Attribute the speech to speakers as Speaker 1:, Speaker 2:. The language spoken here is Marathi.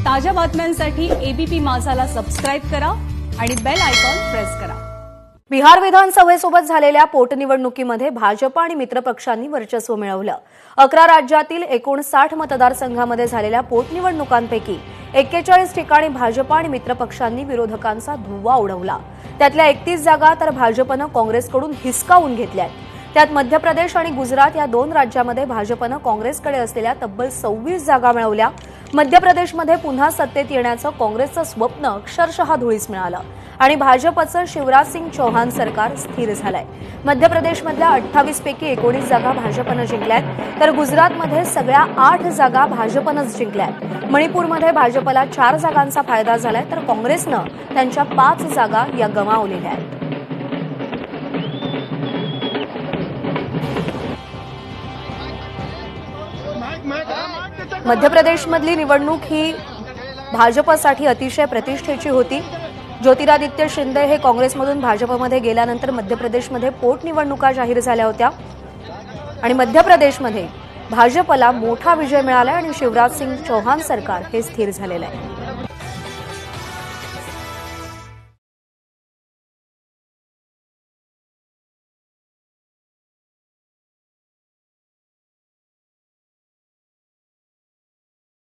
Speaker 1: ताज्या बातम्यांसाठी एबीपी माझाला सबस्क्राइब करा आणि बेल आयकॉन प्रेस करा।
Speaker 2: बिहार विधानसभेसोबत झालेल्या पोटनिवडणुकीमध्ये भाजप आणि मित्रपक्षांनी वर्चस्व मिळवलं। 11 राज्यातील 59 मतदारसंघांमध्ये झालेल्या पोटनिवडणुकांपैकी 41 ठिकाणी भाजप आणि मित्रपक्षांनी विरोधकांचा धुव्वा उडवला। त्यातल्या 31 जागा तर भाजपनं काँग्रेसकडून हिसकावून घेतल्यात। त्यात मध्य प्रदेश आणि गुजरात या दोन राज्यांमध्ये भाजपनं काँग्रेसकडे असलेल्या तब्बल 26 जागा मिळवल्या। मध्य प्रदेशमध्ये पुन्हा सत्तेत येण्याचं काँग्रेसचं स्वप्न अक्षरशः धुळीस मिळालं आणि भाजपचं शिवराज सिंग चौहान सरकार स्थिर झालंय। मध्य प्रदेशमधल्या 28 पैकी 19 जागा भाजपनं जिंकल्यात, तर गुजरातमध्ये सगळ्या 8 जागा भाजपनंच जिंकल्यात। मणिपूरमध्ये भाजपला 4 जागांचा फायदा झालाय, तर काँग्रेसनं त्यांच्या 5 जागा या गमावलेल्या आहेत। मध्य प्रदेशमधली निवडणूक ही भाजपसाठी अतिशय प्रतिष्ठेची होती। ज्योतिरादित्य शिंदे हे काँग्रेसमधून भाजपमध्ये गेल्यानंतर मध्य प्रदेशमध्ये पोटनिवडणुका जाहीर झाल्या होत्या आणि मध्य प्रदेशमध्ये भाजपला मोठा विजय मिळाला आणि शिवराज सिंग चौहान सरकार हे स्थिर झालेलं आहे।